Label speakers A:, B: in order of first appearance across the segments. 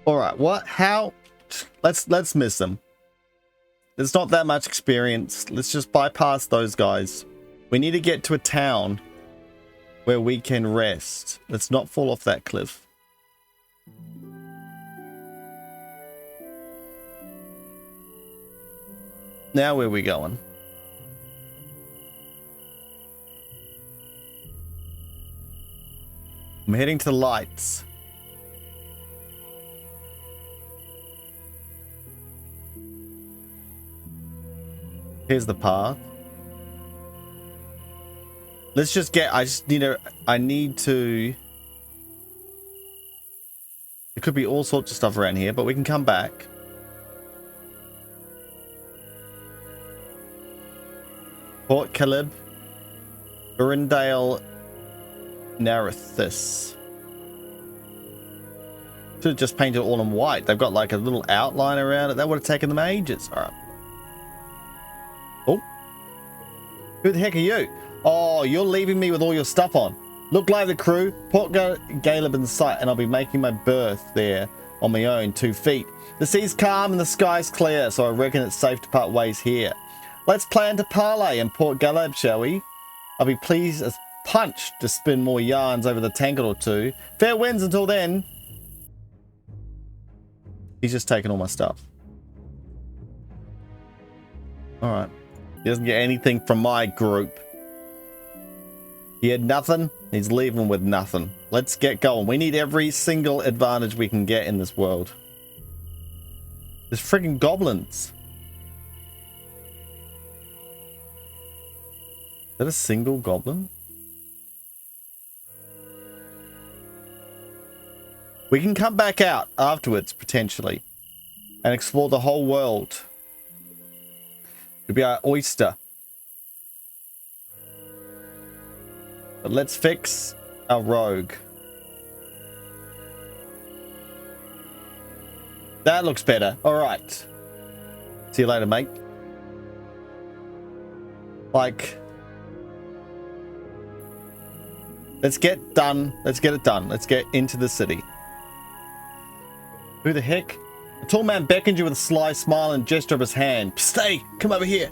A: All right, what? How? Let's miss them. There's not that much experience. Let's just bypass those guys. We need to get to a town where we can rest. Let's not fall off that cliff. Now where are we going? I'm heading to the lights. Here's the path. Let's just get, I need to, there could be all sorts of stuff around here, but we can come back. Port Caleb, Urindale, Narithis. Should have just painted it all in white. They've got like a little outline around it. That would have taken them ages. All right. Oh. Who the heck are you? Oh, you're leaving me with all your stuff on. Look like the crew. Port Caleb in sight, and I'll be making my berth there on my own 2 feet. The sea's calm and the sky's clear, so I reckon it's safe to part ways here. Let's plan to parley in Port Caleb, shall we? I'll be pleased as punch to spin more yarns over the tangle or two. Fair winds until then. He's just taking all my stuff. Alright. He doesn't get anything from my group. He had nothing. He's leaving with nothing. Let's get going. We need every single advantage we can get in this world. There's friggin' goblins. Is that a single goblin? We can come back out afterwards, potentially, and explore the whole world. It'll be our oyster. But let's fix our rogue. That looks better. All right. See you later, mate. Like, let's get done. Let's get it done. Let's get into the city. Who the heck? The tall man beckoned you with a sly smile and gesture of his hand. Stay, come over here.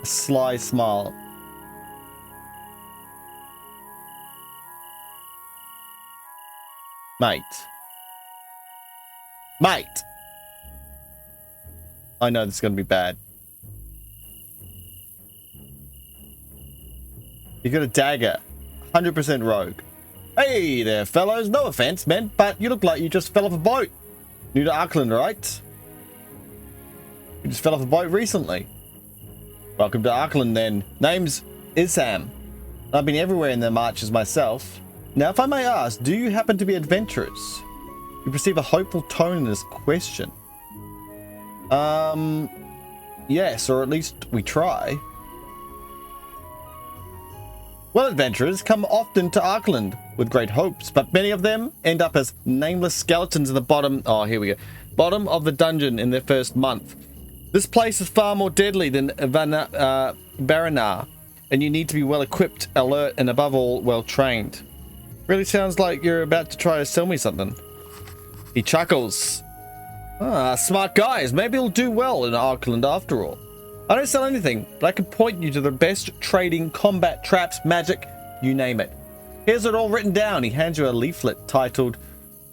A: A sly smile. Mate. Mate. I know this is going to be bad. You got a dagger. 100% rogue. Hey there, fellows. No offense, men, but you look like you just fell off a boat. New to Archaelund, right? You just fell off a boat recently. Welcome to Archaelund, then. Name's Isam. I've been everywhere in their marches myself. Now, if I may ask, do you happen to be adventurous? You perceive a hopeful tone in this question. Yes, or at least we try. Well, adventurers come often to Archaelund with great hopes, but many of them end up as nameless skeletons in the bottom of the dungeon in their first month. This place is far more deadly than Baranar, and you need to be well equipped, alert, and above all, well trained. Really sounds like you're about to try to sell me something. He chuckles. Ah, smart guys. Maybe you'll do well in Archaelund after all. I don't sell anything, but I can point you to the best trading, combat, traps, magic, you name it. Here's it all written down. He hands you a leaflet titled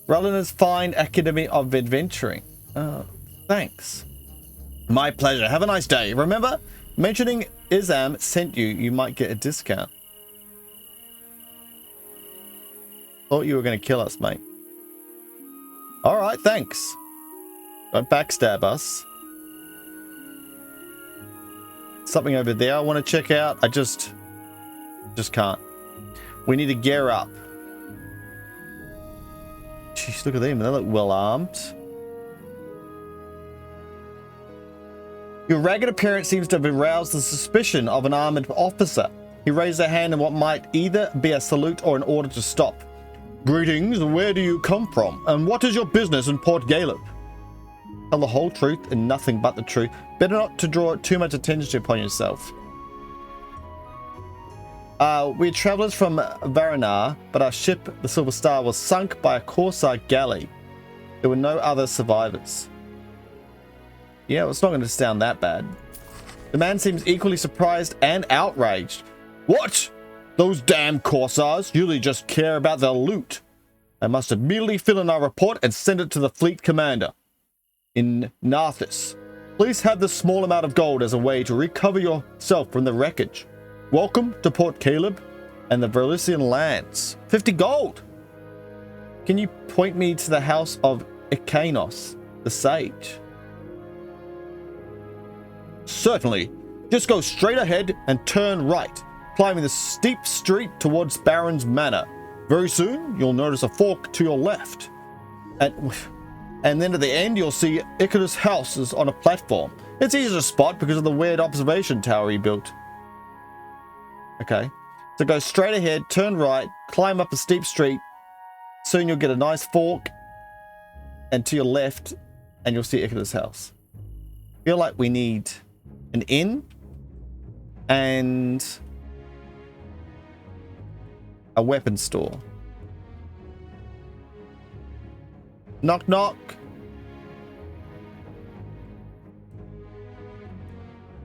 A: Relena's Fine Academy of Adventuring. Oh, thanks. My pleasure. Have a nice day. Remember, mentioning Isam sent you, you might get a discount. Thought you were going to kill us, mate. All right, thanks. Don't backstab us. Something over there I want to check out. I just can't. We need to gear up. Jeez, look at them. They look well armed. Your ragged appearance seems to have aroused the suspicion of an armored officer. He raised a hand in what might either be a salute or an order to stop. Greetings, where do you come from? And what is your business in Port Caleb? Tell the whole truth and nothing but the truth. Better not to draw too much attention upon yourself. We're travelers from Varannar, but our ship, the Silver Star, was sunk by a Corsair galley. There were no other survivors. Yeah, it's not going to sound that bad. The man seems equally surprised and outraged. What? Those damn Corsairs usually just care about their loot. I must immediately fill in our report and send it to the fleet commander in Narthis. Please have this small amount of gold as a way to recover yourself from the wreckage. Welcome to Port Caleb and the Verlusian lands. 50 gold! Can you point me to the house of Ikanos, the sage? Certainly. Just go straight ahead and turn right, climbing the steep street towards Baron's Manor. Very soon, you'll notice a fork to your left. And then at the end, you'll see Icarus' house is on a platform. It's easy to spot because of the weird observation tower he built. Okay, so go straight ahead, turn right, climb up a steep street. Soon you'll get a nice fork, and to your left, and you'll see Icarus' house. Feel like we need an inn and a weapon store. Knock knock.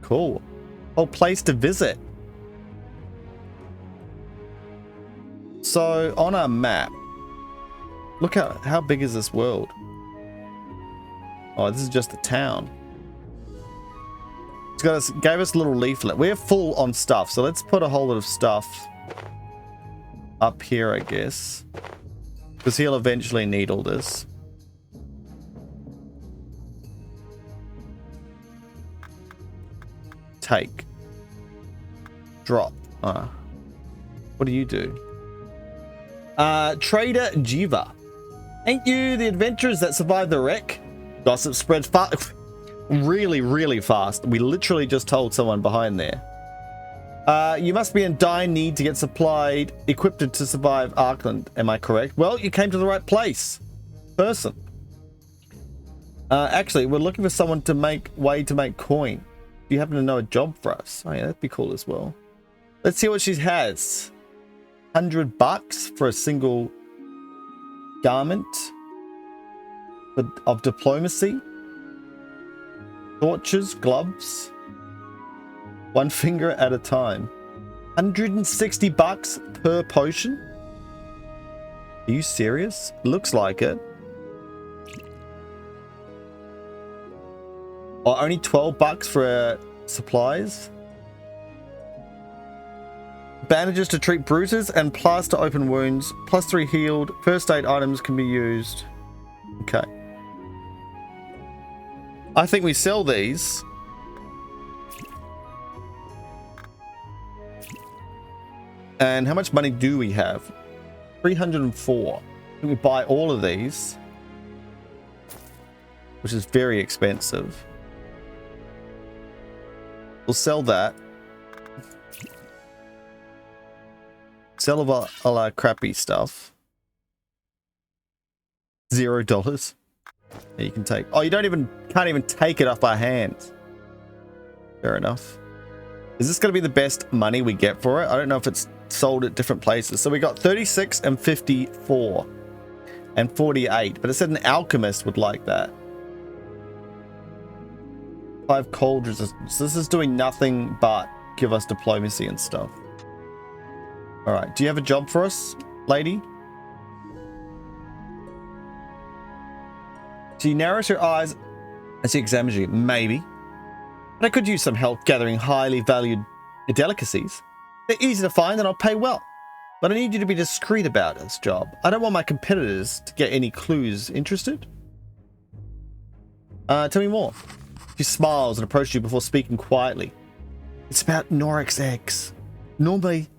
A: Cool. Whole place to visit. So on our map, look how big is this world? Oh, this is just the town. It's gave us a little leaflet. We're full on stuff, so let's put a whole lot of stuff up here, I guess, because he'll eventually need all this. Take. Drop. What do you do? Trader Jiva. Ain't you the adventurers that survived the wreck? Gossip spreads fast. Really fast. We literally just told someone behind there. You must be in dire need to get supplied, equipped to survive Archaelund. Am I correct? Well, you came to the right place. Person. Actually, we're looking for someone to make coin. Do you happen to know a job for us? Oh yeah, that'd be cool as well. Let's see what she has. $100 for a single garment of diplomacy. Torches, gloves. One finger at a time. $160 per potion? Are you serious? Looks like it. Or only $12 for supplies. Bandages to treat bruises and plaster open wounds. +3 healed. First aid items can be used. Okay. I think we sell these. And how much money do we have? 304. Can we buy all of these? Which is very expensive. We'll sell that. Sell all our crappy stuff. $0. You can take. Oh, you can't even take it off our hands. Fair enough. Is this going to be the best money we get for it? I don't know if it's sold at different places. So we got 36 and 54 and 48, but it said an alchemist would like that. 5 cold resistance. This is doing nothing but give us diplomacy and stuff. All right. Do you have a job for us, lady? She narrows her eyes as she examines you. Maybe. But I could use some help gathering highly valued delicacies. They're easy to find and I'll pay well. But I need you to be discreet about this job. I don't want my competitors to get any clues. Interested? Tell me more. She smiles and approaches you before speaking quietly. It's about Noryx eggs. Normally,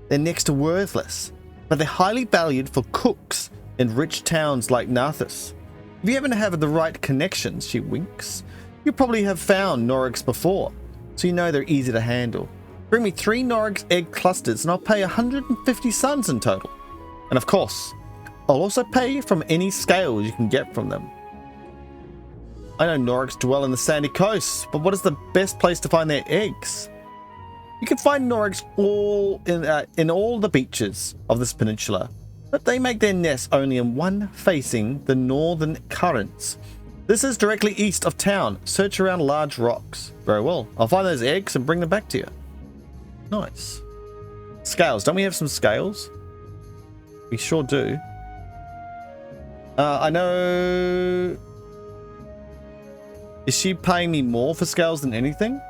A: they're next to worthless, but they're highly valued for cooks in rich towns like Narthis. If you happen to have the right connections, she winks, you probably have found Noryx before, so you know they're easy to handle. Bring me 3 Noryx egg clusters and I'll pay 150 suns in total. And of course, I'll also pay from any scales you can get from them. I know Noryx dwell in the sandy coast, but what is the best place to find their eggs? You can find Noreks in all the beaches of this peninsula, but they make their nests only in one facing the northern currents. This is directly east of town. Search around large rocks. Very well. I'll find those eggs and bring them back to you. Nice. Scales. Don't we have some scales? We sure do. I know... Is she paying me more for scales than anything?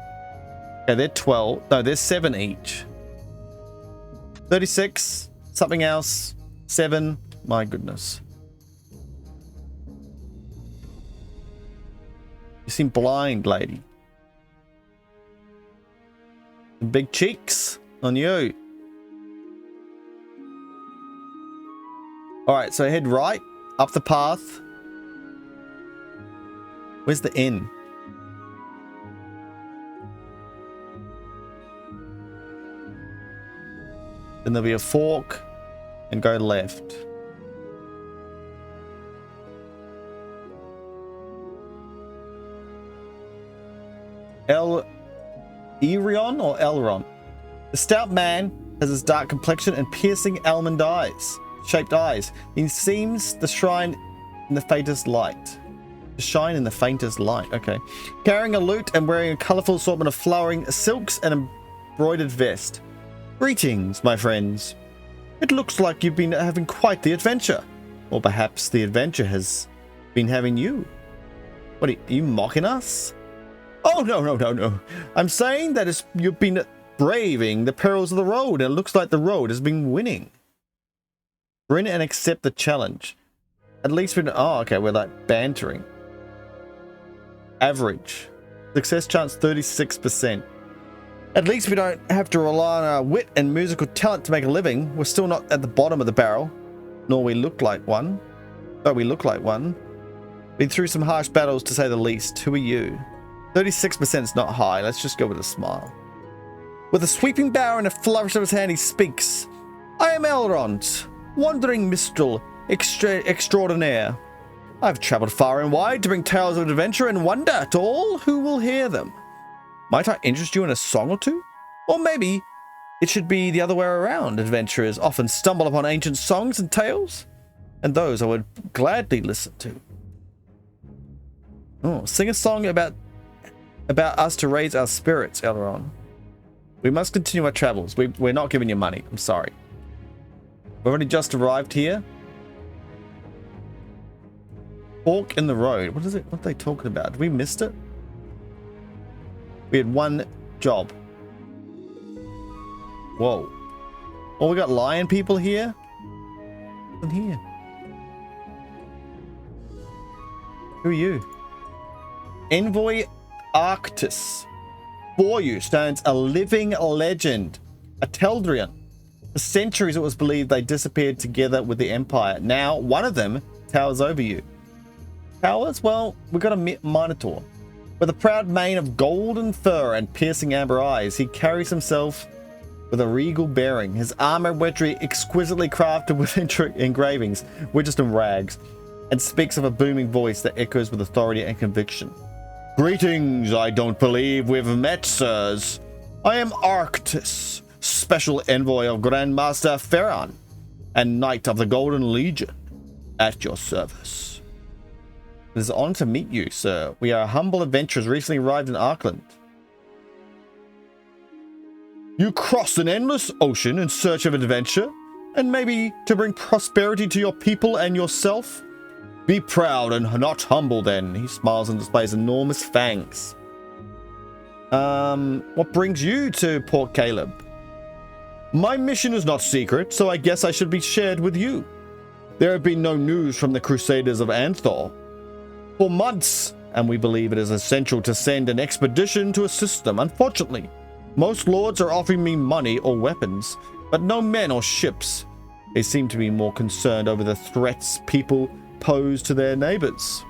A: Okay, they're 12. No, they're 7 each. 36. Something else. 7. My goodness. You seem blind, lady. Some big cheeks on you. Alright, so head right. Up the path. Where's the inn? Then there'll be a fork and go left. Erion or Elron? The stout man has his dark complexion and piercing almond eyes, shaped eyes. He seems to shine in the faintest light. To shine in the faintest light, okay. Carrying a lute and wearing a colourful assortment of flowering silks and embroidered vest. Greetings, my friends. It looks like you've been having quite the adventure. Or perhaps the adventure has been having you. What, are you mocking us? Oh, no. I'm saying that you've been braving the perils of the road, and it looks like the road has been winning. Grin and accept the challenge. At least we're... Oh, okay, we're like bantering. Average. Success chance 36%. At least we don't have to rely on our wit and musical talent to make a living. We're still not at the bottom of the barrel. Nor we look like one. Oh, we look like one. Been through some harsh battles, to say the least. Who are you? 36% is not high. Let's just go with a smile. With a sweeping bow and a flourish of his hand, he speaks. I am Elrond, wandering minstrel extraordinaire. I've travelled far and wide to bring tales of adventure and wonder to all who will hear them. Might I interest you in a song or two? Or maybe it should be the other way around. Adventurers often stumble upon ancient songs and tales, and those I would gladly listen to. Oh, sing a song about us to raise our spirits, Elrond. We must continue our travels. We're not giving you money. I'm sorry. We've only just arrived here. Fork in the road. What is it? What are they talking about? Did we missed it? We had one job. Whoa. Oh, we got lion people here? What's in here? Who are you? Envoy Arctis. For you stands a living legend. A Teldrian. For centuries it was believed they disappeared together with the Empire. Now, one of them towers over you. Towers? Well, we got a Minotaur. With a proud mane of golden fur and piercing amber eyes, he carries himself with a regal bearing. His armor wedgery exquisitely crafted with engravings, we're just in rags, and speaks of a booming voice that echoes with authority and conviction. Greetings, I don't believe we've met, sirs. I am Arctis, special envoy of Grandmaster Ferran, and Knight of the Golden Legion, at your service. It is an honor to meet you, sir. We are humble adventurers recently arrived in Archaelund. You crossed an endless ocean in search of adventure, and maybe to bring prosperity to your people and yourself? Be proud and not humble, then. He smiles and displays enormous fangs. What brings you to Port Caleb? My mission is not secret, so I guess I should be shared with you. There have been no news from the Crusaders of Anthor for months, and we believe it is essential to send an expedition to assist them. Unfortunately, most lords are offering me money or weapons, but no men or ships. They seem to be more concerned over the threats people pose to their neighbors.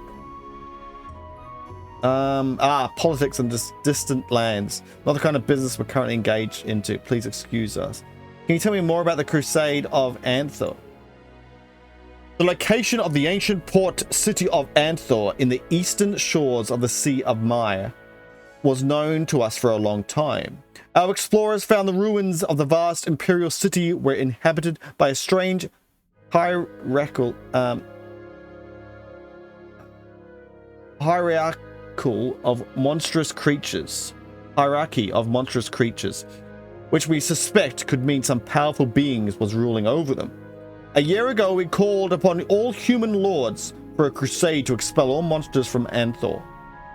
A: Politics in distant lands. Not the kind of business we're currently engaged into. Please excuse us. Can you tell me more about the Crusade of Anthor? The location of the ancient port city of Anthor in the eastern shores of the Sea of Mire. was known to us for a long time. Our explorers found the ruins of the vast imperial city were inhabited by a strange hierarchical hierarchy of monstrous creatures, which we suspect could mean some powerful beings was ruling over them. A year ago, we called upon all human lords for a crusade to expel all monsters from Anthor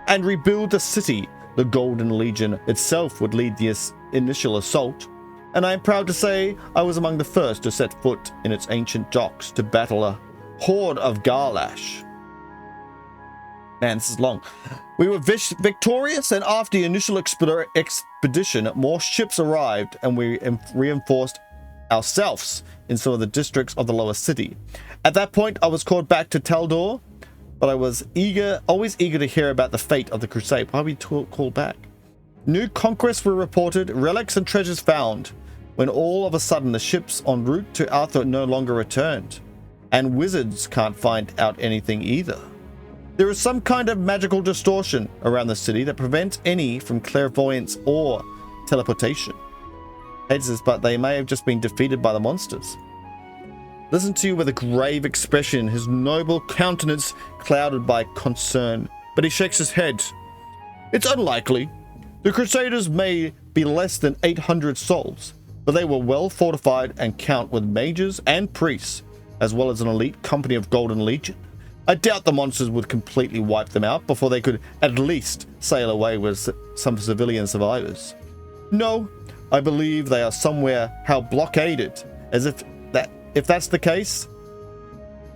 A: and rebuild the city. The Golden Legion itself would lead the initial assault, and I am proud to say I was among the first to set foot in its ancient docks to battle a horde of Garlash. Man, this is long. We were victorious, and after the initial expedition, more ships arrived, and we reinforced ourselves in some of the districts of the lower city. At that point, I was called back to Taldor, but I was always eager to hear about the fate of the crusade. Why we call back? New conquests were reported, relics and treasures found, when all of a sudden the ships en route to Arthur no longer returned, and wizards can't find out anything either. There is some kind of magical distortion around the city that prevents any from clairvoyance or teleportation. Heads, but they may have just been defeated by the monsters. Listen to you with a grave expression, his noble countenance clouded by concern, but he shakes his head. It's unlikely. The Crusaders may be less than 800 souls, but they were well fortified and count with mages and priests, as well as an elite company of Golden Legion. I doubt the monsters would completely wipe them out before they could at least sail away with some civilian survivors. No, I believe they are somewhere blockaded, as if that's the case,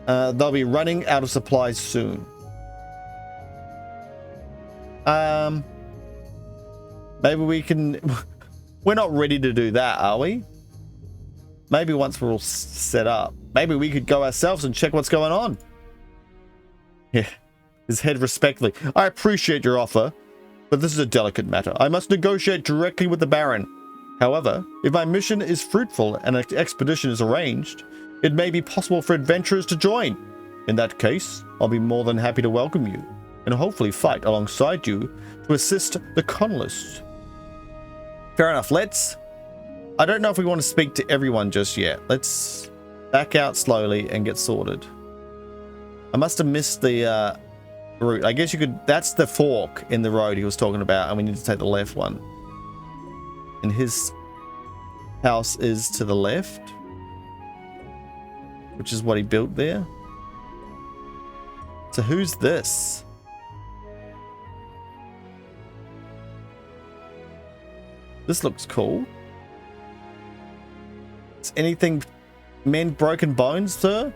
A: they'll be running out of supplies soon. Maybe we can... We're not ready to do that, are we? Maybe once we're all set up. Maybe we could go ourselves and check what's going on. Yeah, his head respectfully. I appreciate your offer, but this is a delicate matter. I must negotiate directly with the Baron. However, if my mission is fruitful and an expedition is arranged, it may be possible for adventurers to join. In that case, I'll be more than happy to welcome you, and hopefully fight alongside you to assist the colonists. Fair enough, I don't know if we want to speak to everyone just yet. Let's back out slowly and get sorted. I must have missed the route. I guess you could... That's the fork in the road he was talking about, and we need to take the left one. And his house is to the left, which is what he built there. So who's this? This looks cool. Is anything... Men broken bones, sir?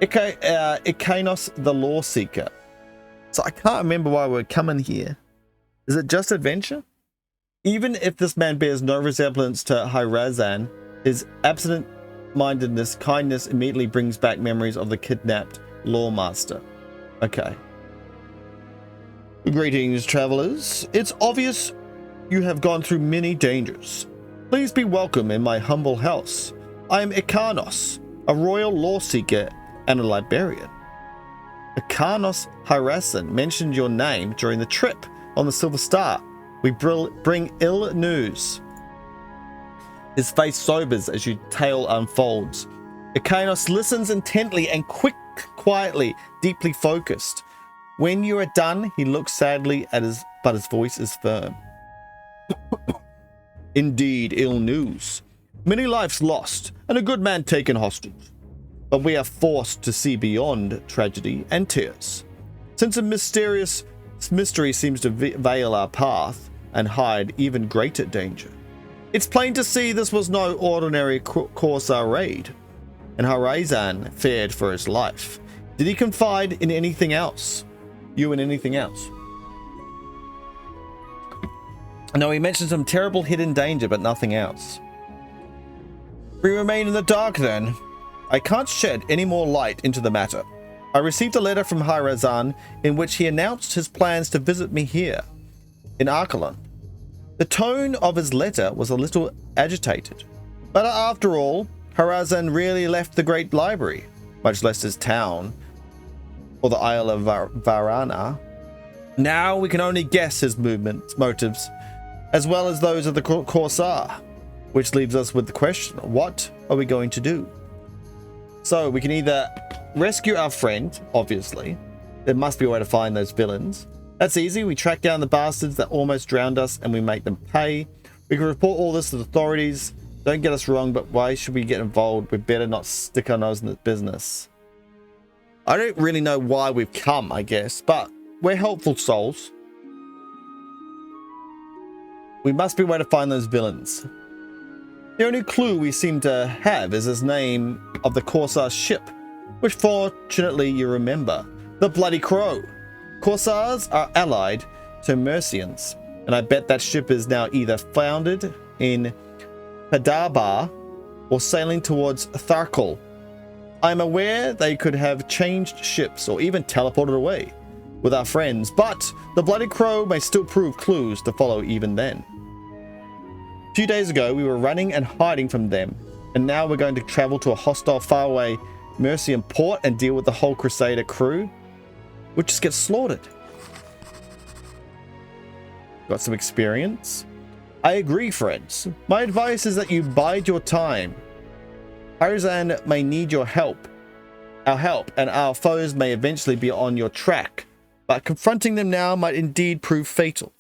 A: Ikanos the Law Seeker. So I can't remember why we're coming here. Is it just adventure? Even if this man bears no resemblance to Hyrazan, his absent-mindedness, kindness immediately brings back memories of the kidnapped Lawmaster. Okay. Greetings, travelers. It's obvious you have gone through many dangers. Please be welcome in my humble house. I am Ikanos, a royal law seeker and a librarian. Ikanos Hyrazan mentioned your name during the trip on the Silver Star. We bring ill news. His face sobers as your tale unfolds. Ikanos listens intently and quietly, deeply focused. When you are done, he looks sadly at but his voice is firm. Indeed, ill news. Many lives lost, and a good man taken hostage. But we are forced to see beyond tragedy and tears. Since a mysterious mystery seems to veil our path and hide even greater danger. It's plain to see this was no ordinary Corsair raid, and Hyrazan feared for his life. Did he confide in anything else? You in anything else? No, he mentioned some terrible hidden danger, but nothing else. We remain in the dark then. I can't shed any more light into the matter. I received a letter from Hyrazan in which he announced his plans to visit me here, in Archaelund. The tone of his letter was a little agitated, but after all, Hyrazan rarely left the Great Library, much less his town, or the Isle of Varana. Now we can only guess his motives, as well as those of the Corsair, which leaves us with the question, what are we going to do? So we can either rescue our friend, obviously. There must be a way to find those villains. That's easy. We track down the bastards that almost drowned us and we make them pay. We can report all this to the authorities. Don't get us wrong, but why should we get involved? We better not stick our nose in the business. I don't really know why we've come, I guess, but we're helpful souls. We must be a way to find those villains. The only clue we seem to have is his name of the Corsair ship, which fortunately you remember. The Bloody Crow. Corsairs are allied to Mercians, and I bet that ship is now either founded in Padabar or sailing towards Tharkal. I'm aware they could have changed ships or even teleported away with our friends, but the Bloody Crow may still prove clues to follow even then. A few days ago, we were running and hiding from them, and now we're going to travel to a hostile faraway Mercian port and deal with the whole Crusader crew. We'll just get slaughtered. Got some experience? I agree, friends. My advice is that you bide your time. Harazan may need your help. Our help, and our foes may eventually be on your track, but confronting them now might indeed prove fatal.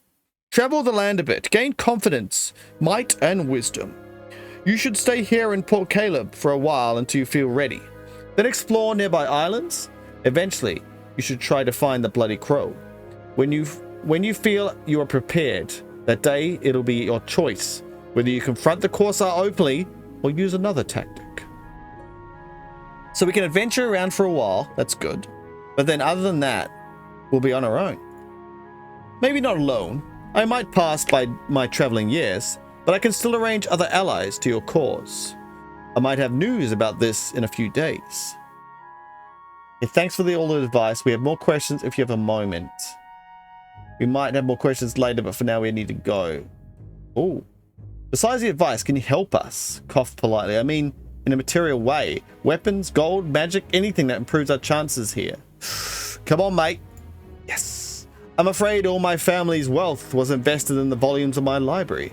A: Travel the land a bit, gain confidence, might, and wisdom. You should stay here in Port Caleb for a while until you feel ready. Then explore nearby islands. Eventually, you should try to find the Bloody Crow. When you feel you are prepared, that day it'll be your choice, whether you confront the Corsair openly or use another tactic. So we can adventure around for a while, that's good. But then other than that, we'll be on our own. Maybe not alone. I might pass by my traveling years, but I can still arrange other allies to your cause. I might have news about this in a few days. Okay, thanks for all the advice. We have more questions if you have a moment. We might have more questions later, but for now we need to go. Oh. Besides the advice, can you help us? Cough politely. I mean, in a material way. Weapons, gold, magic, anything that improves our chances here. Come on, mate. Yes. I'm afraid all my family's wealth was invested in the volumes of my library,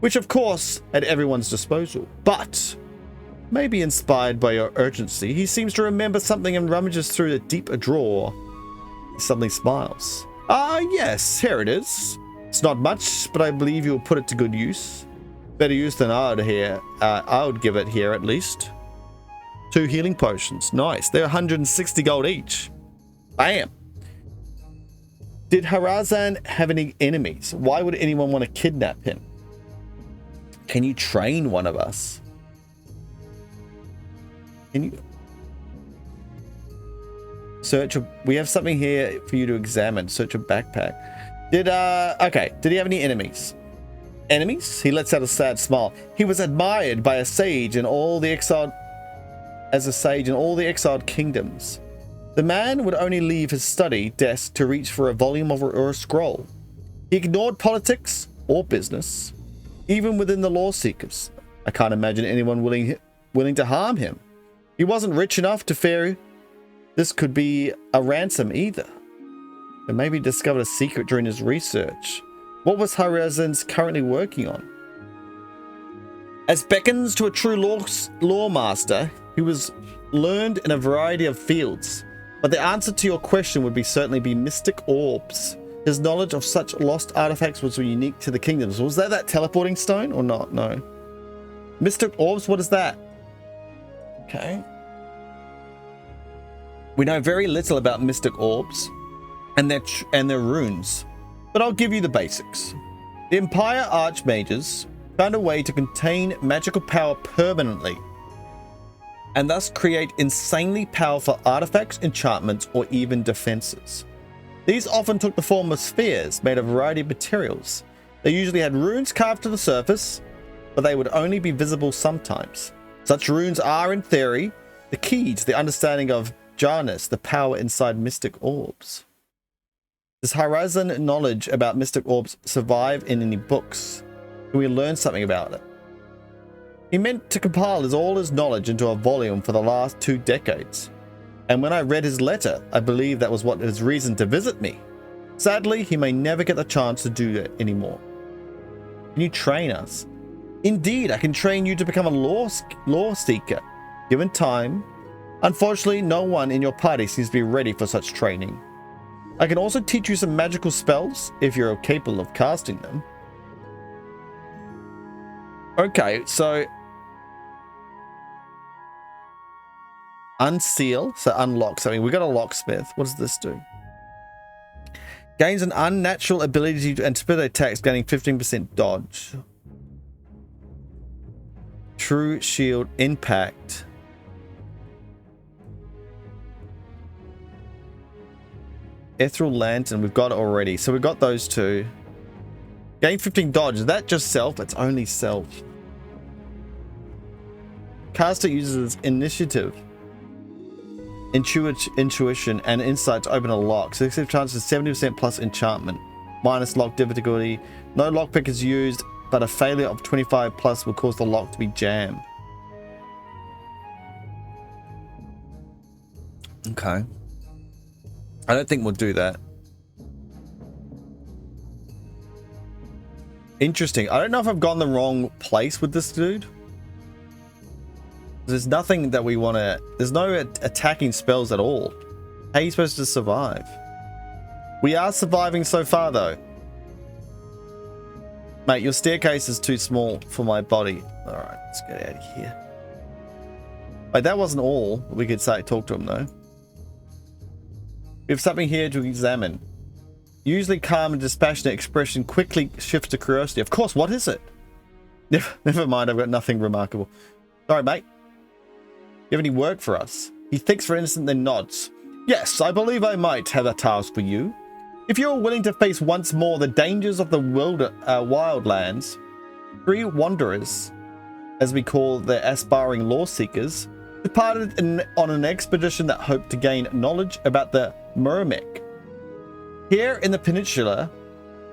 A: which of course at everyone's disposal. But maybe inspired by your urgency, he seems to remember something and rummages through a deep drawer. He suddenly smiles. Ah, yes, here it is. It's not much, but I believe you'll put it to good use. Better use than I would give it here at least. 2 healing potions. Nice. They're 160 gold each. Bam. Did Harazan have any enemies? Why would anyone want to kidnap him? Can you train one of us? Can you search we have something here for you to examine. Search a backpack. Did he have any enemies? Enemies? He lets out a sad smile. He was admired by a sage in all the exiled kingdoms. The man would only leave his study desk to reach for a volume or a scroll. He ignored politics or business, even within the law seekers. I can't imagine anyone willing to harm him. He wasn't rich enough to fear this could be a ransom either. And maybe he discovered a secret during his research. What was Harazan's currently working on? As beckons to a true law master, he was learned in a variety of fields. But the answer to your question would certainly be mystic orbs. His knowledge of such lost artifacts was unique to the kingdoms. Was that teleporting stone or not? No. Mystic orbs, what is that? Okay. We know very little about mystic orbs and their runes, but I'll give you the basics. The Empire Archmages found a way to contain magical power permanently, and thus create insanely powerful artifacts, enchantments, or even defenses. These often took the form of spheres made of a variety of materials. They usually had runes carved to the surface, but they would only be visible sometimes. Such runes are, in theory, the key to the understanding of Janus, the power inside mystic orbs. Does Harazan knowledge about mystic orbs survive in any books? Can we learn something about it? He meant to compile all his knowledge into a volume for the last 2 decades. And when I read his letter, I believe that was what his reason to visit me. Sadly, he may never get the chance to do that anymore. Can you train us? Indeed, I can train you to become a law seeker, given time. Unfortunately, no one in your party seems to be ready for such training. I can also teach you some magical spells, if you're capable of casting them. Okay, so... Unseal, so unlock something. We got a locksmith. What does this do? Gains an unnatural ability to anticipate attacks, gaining 15% dodge. True shield impact. Ethereal lantern, we've got it already. So we've got those two. Gain 15 dodge. Is that just self? It's only self. Caster uses initiative, intuition, and insight to open a lock. Success chance is 70% plus enchantment. Minus lock difficulty. No lockpick is used, but a failure of 25 plus will cause the lock to be jammed. Okay. I don't think we'll do that. Interesting. I don't know if I've gone the wrong place with this dude. There's nothing that we want to... There's no attacking spells at all. How are you supposed to survive? We are surviving so far, though. Mate, your staircase is too small for my body. Alright, let's get out of here. Wait, that wasn't all. We could say talk to him, though. We have something here to examine. Usually calm and dispassionate expression quickly shifts to curiosity. Of course, what is it? Never mind, I've got nothing remarkable. Sorry, mate. You have any work for us? He thinks for an instant, then nods. Yes, I believe I might have a task for you. If you are willing to face once more the dangers of the wildlands, 3 wanderers, as we call the aspiring law seekers, departed on an expedition that hoped to gain knowledge about the Myrmec. Here in the peninsula,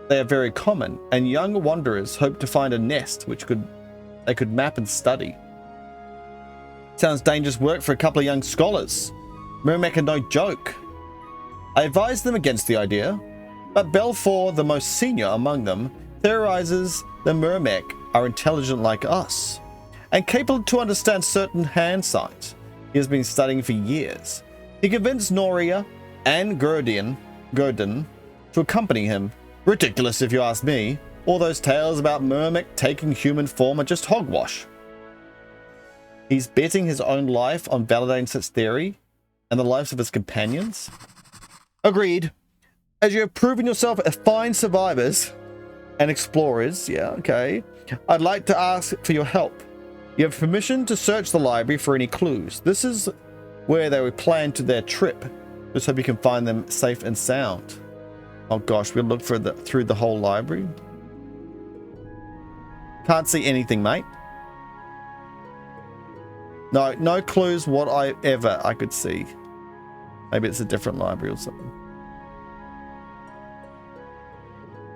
A: they are very common, and young wanderers hope to find a nest which they could map and study. Sounds dangerous work for a couple of young scholars. Myrmec are no joke. I advised them against the idea, but Belfour, the most senior among them, theorizes the Myrmec are intelligent like us, and capable to understand certain hand signs he has been studying for years. He convinced Noria and Gurdon to accompany him. Ridiculous if you ask me. All those tales about Myrmec taking human form are just hogwash. He's betting his own life on validating such theory and the lives of his companions. Agreed. As you have proven yourself as fine survivors and explorers, yeah, okay, I'd like to ask for your help. You have permission to search the library for any clues. This is where they would plan to their trip. Just hope you can find them safe and sound. Oh gosh, we'll look for through the whole library. Can't see anything, mate. No clues whatever I could see. Maybe it's a different library or something.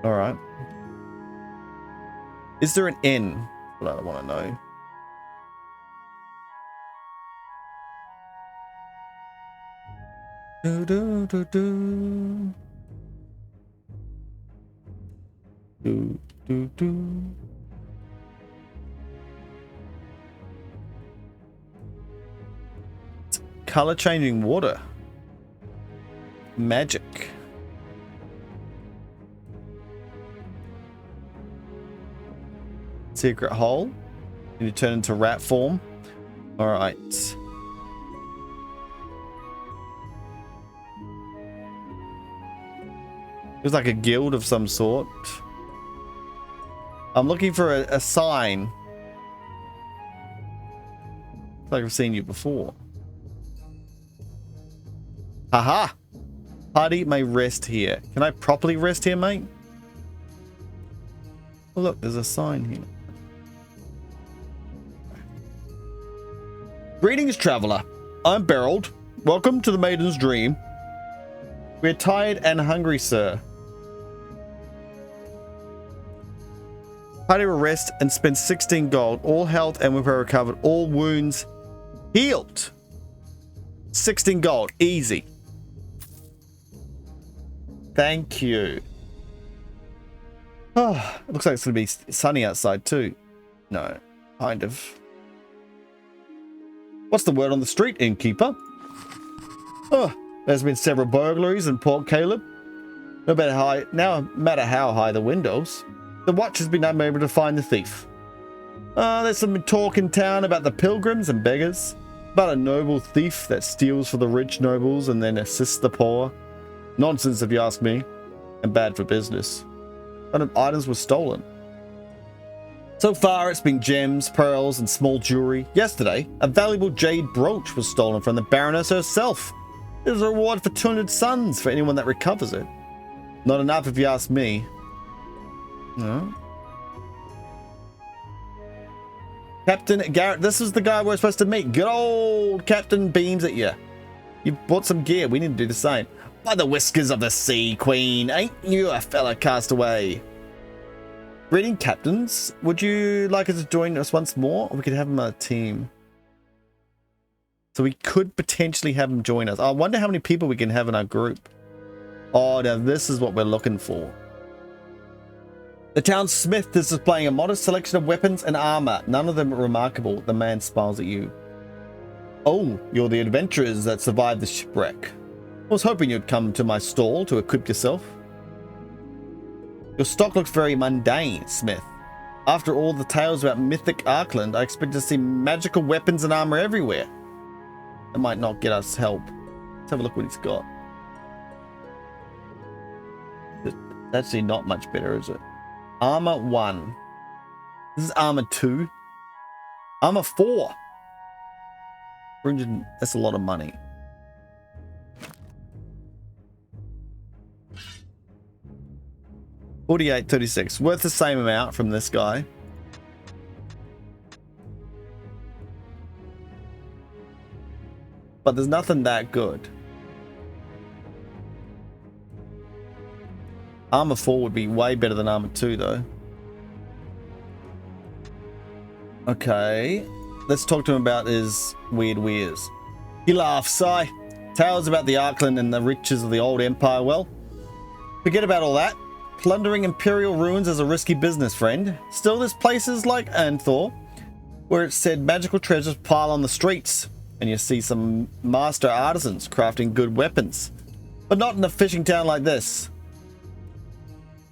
A: Alright. Is there an N? What I want to know. Do do do do. Do do do. Color changing water. Magic. Secret hole. Can you turn into rat form? Alright. It was like a guild of some sort. I'm looking for a sign. It's like I've seen you before. Haha! Party may rest here. Can I properly rest here, mate? Oh, look, there's a sign here. Greetings, traveler. I'm Berold. Welcome to the Maiden's Dream. We're tired and hungry, sir. Party will rest and spend 16 gold. All health and we've recovered. All wounds healed. 16 gold. Easy. Thank you. Oh, it looks like it's going to be sunny outside too. No, kind of. What's the word on the street, innkeeper? Oh, there's been several burglaries in Port Caleb. No matter how high the windows, the watch has been unable to find the thief. There's some talk in town about the pilgrims and beggars, about a noble thief that steals for the rich nobles and then assists the poor. Nonsense if you ask me, and bad for business. But items were stolen. So far it's been gems, pearls and small jewelry. Yesterday, a valuable jade brooch was stolen from the Baroness herself. There's a reward for 200 suns for anyone that recovers it. Not enough if you ask me. No. Captain Garrett, this is the guy we're supposed to meet. Good old Captain beams at you. You bought some gear. We need to do the same. By the whiskers of the sea, Queen. Ain't you a fella castaway? Greeting, captains. Would you like us to join us once more? Or we could have him on a team. So we could potentially have him join us. I wonder how many people we can have in our group. Oh, now this is what we're looking for. The town smith is displaying a modest selection of weapons and armor. None of them are remarkable. The man smiles at you. Oh, you're the adventurers that survived the shipwreck. I was hoping you'd come to my stall to equip yourself. Your stock looks very mundane, Smith. After all the tales about mythic Archaelund, I expect to see magical weapons and armor everywhere. That might not get us help. Let's have a look what he's got. It's actually not much better, is it? Armor 1. This is armor 2. Armor 4. 300, that's a lot of money. $48.36. Worth the same amount from this guy. But there's nothing that good. Armor 4 would be way better than Armor 2 though. Okay. Let's talk to him about his weird wares. He laughs, sigh. Tales about the Archaelund and the riches of the old empire. Well, forget about all that. Plundering imperial ruins is a risky business, friend. Still, there's places like Anthor, where it's said magical treasures pile on the streets, and you see some master artisans crafting good weapons. But not in a fishing town like this.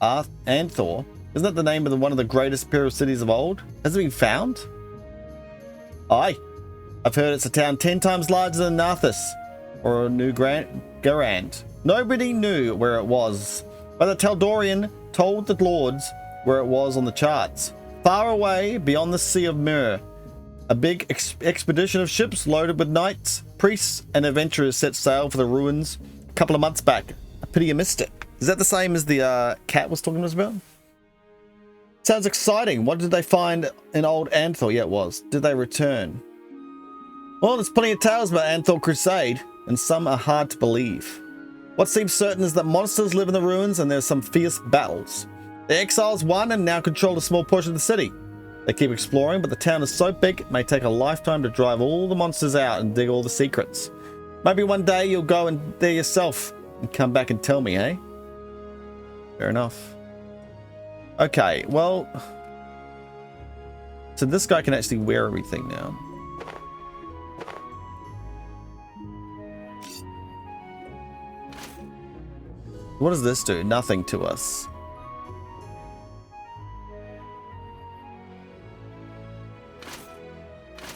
A: Anthor? Isn't that the name of one of the greatest imperial cities of old? Has it been found? Aye. I've heard it's a town 10 times larger than Narthis, or New Garand. Nobody knew where it was. But the Taldorian told the lords where it was on the charts. Far away, beyond the Sea of Mirror, a big expedition of ships loaded with knights, priests, and adventurers set sail for the ruins a couple of months back. A pity you missed it. Is that the same as the cat was talking to us about? Sounds exciting. What did they find in old Anthor? Yeah, it was. Did they return? Well, there's plenty of tales about Anthor Crusade, and some are hard to believe. What seems certain is that monsters live in the ruins and there's some fierce battles. The exiles won and now control a small portion of the city. They keep exploring, but the town is so big it may take a lifetime to drive all the monsters out and dig all the secrets. Maybe one day you'll go and there yourself and come back and tell me, eh? Fair enough. Okay, well... So this guy can actually wear everything now. What does this do? Nothing to us.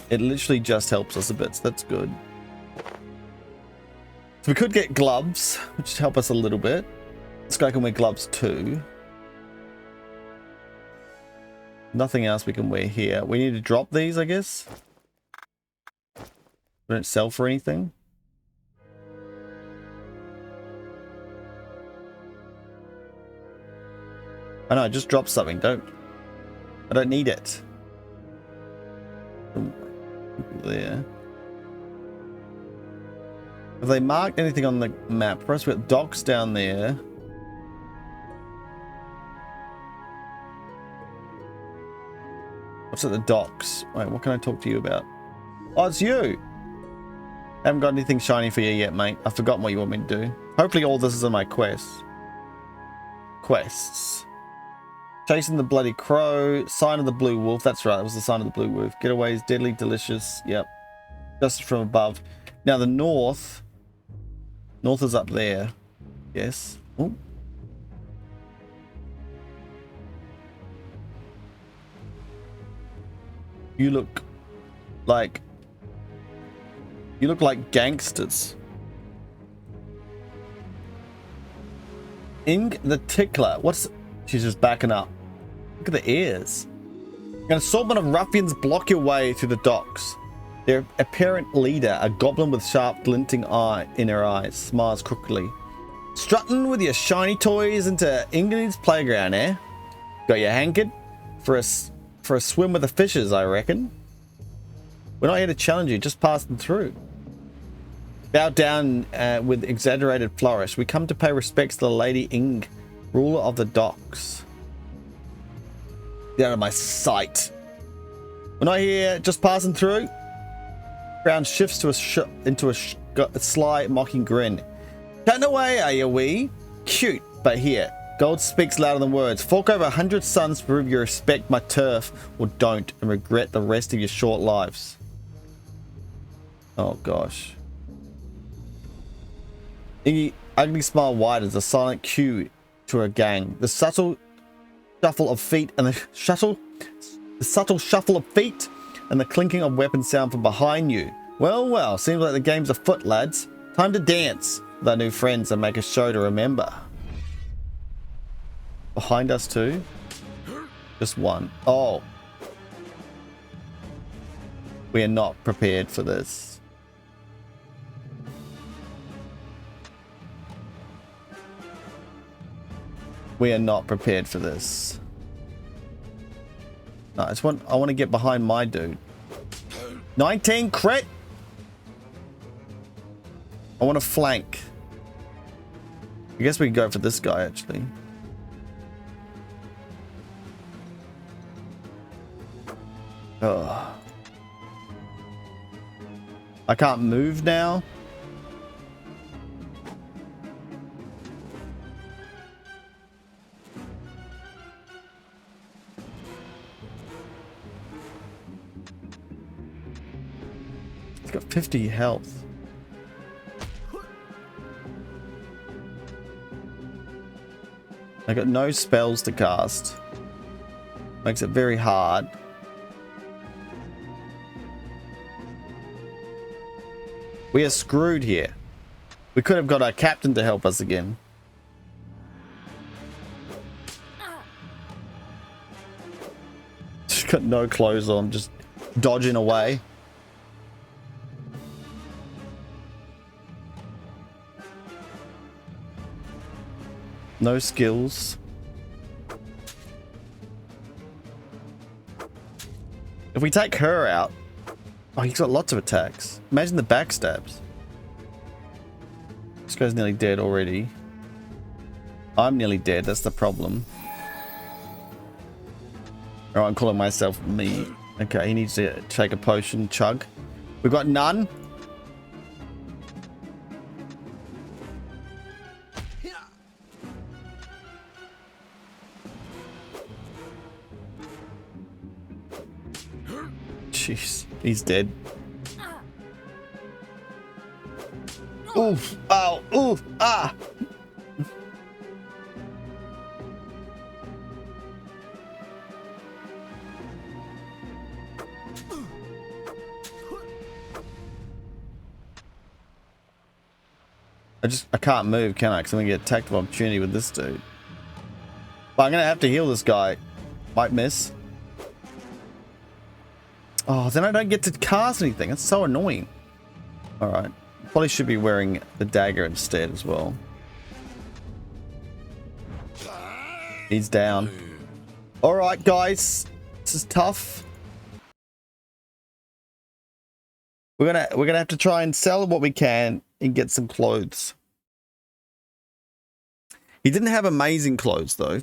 A: It literally just helps us a bit, so that's good. So we could get gloves, which would help us a little bit. This guy can wear gloves too. Nothing else we can wear here. We need to drop these, I guess. They don't sell for anything. I know, just drop something. I don't need it. There. Have they marked anything on the map? First, we've got docks down there. What's at the docks? Wait, what can I talk to you about? Oh, it's you! Haven't got anything shiny for you yet, mate. I've forgotten what you want me to do. Hopefully all this is on my quest. quests. Chasing the bloody crow. Sign of the blue wolf. That's right. It was the sign of the blue wolf. Getaways. Deadly delicious. Yep. Just from above. Now the north. North is up there. Yes. Ooh. You look like gangsters. Ing the Tickler. What's... She's just backing up. Look at the ears. An assortment of ruffians block your way through the docks. Their apparent leader, a goblin with sharp glinting eye in her eyes, smiles crookedly. Strutting with your shiny toys into England's playground, eh? Got you hankered for a swim with the fishes, I reckon. We're not here to challenge you, just passing through. Bow down with exaggerated flourish. We come to pay respects to the Lady Ing, ruler of the docks. Get out of my sight. We're not here, just passing through. Brown shifts to into a sly, mocking grin. Cutting away, are you wee? Cute, but here. Gold speaks louder than words. Fork over 100 suns to prove you respect my turf, or don't, and regret the rest of your short lives. Oh gosh. Iggy ugly smile widens, a silent cue to her gang. The subtle shuffle of feet and the subtle shuffle of feet and the clinking of weapons sound from behind you. Well, well, seems like the game's afoot, lads. Time to dance with our new friends and make a show to remember. Behind us too? Just one. Oh. We are not prepared for this. We are not prepared for this. No, I want to get behind my dude. 19 crit. I want to flank. I guess we can go for this guy actually. Oh. I can't move now. He's got 50 health. I got no spells to cast. Makes it very hard. We are screwed here. We could have got our captain to help us again. Just got no clothes on, just dodging away. No skills. If we take her out... Oh, he's got lots of attacks. Imagine the backstabs. This guy's nearly dead already. I'm nearly dead, that's the problem. Alright, I'm calling myself me. Okay, he needs to take a potion, chug. We've got none. Jeez, he's dead. Oof, ow, oof, ah. I can't move, can I? Because I'm gonna get attacked of opportunity with this dude. But I'm gonna have to heal this guy. Might miss. Oh, then I don't get to cast anything. That's so annoying. Alright. Probably should be wearing the dagger instead as well. He's down. Alright, guys. This is tough. We're gonna have to try and sell what we can and get some clothes. He didn't have amazing clothes though.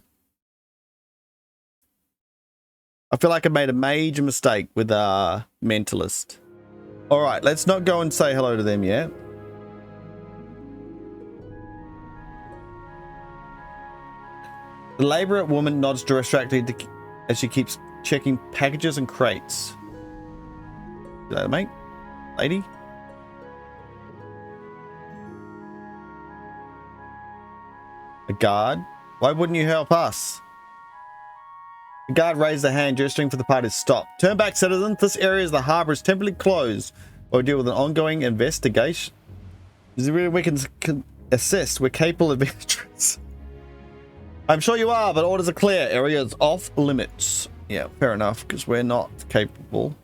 A: I feel like I made a major mistake with Mentalist. Alright, let's not go and say hello to them yet. The laborer woman nods distractedly as she keeps checking packages and crates. Is that a mate? Lady? A guard? Why wouldn't you help us? The guard raised a hand, gesturing for the party to stop. Turn back, citizens. This area is the harbor is temporarily closed or deal with an ongoing investigation. Is there really we can assist? We're capable of adventurers. I'm sure you are, but orders are clear. Area is off limits. Yeah, fair enough, because we're not capable.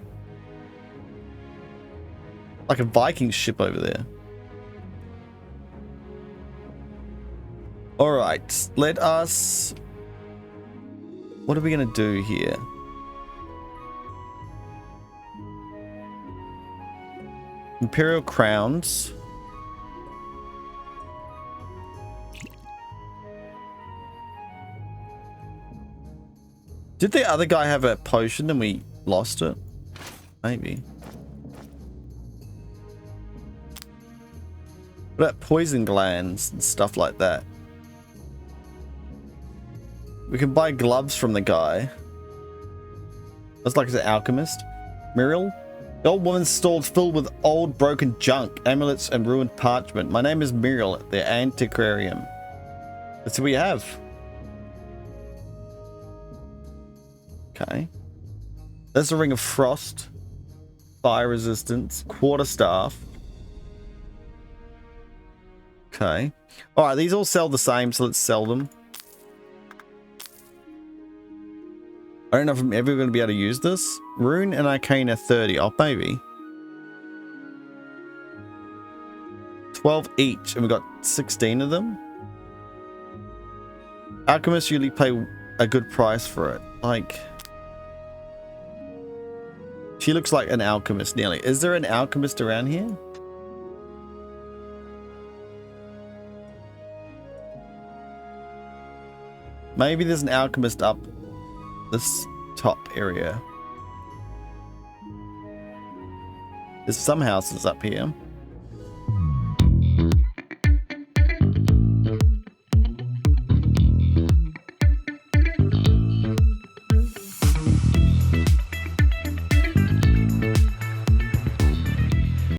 A: Like a Viking ship over there. Alright, let us... What are we going to do here? Imperial crowns. Did the other guy have a potion and we lost it? Maybe. What about poison glands and stuff like that? We can buy gloves from the guy. Looks like it's an alchemist. Muriel? The old woman's stall's filled with old broken junk, amulets and ruined parchment. My name is Muriel at the antiquarium. That's what we have. Okay. There's a ring of frost. Fire resistance. Quarterstaff. Okay. Alright, these all sell the same, so let's sell them. I don't know if I'm ever going to be able to use this. Rune and Arcana 30. Oh, maybe. 12 each, and we've got 16 of them. Alchemists usually pay a good price for it. Like... She looks like an alchemist, nearly. Is there an alchemist around here? Maybe there's an alchemist up this top area. There's some houses up here.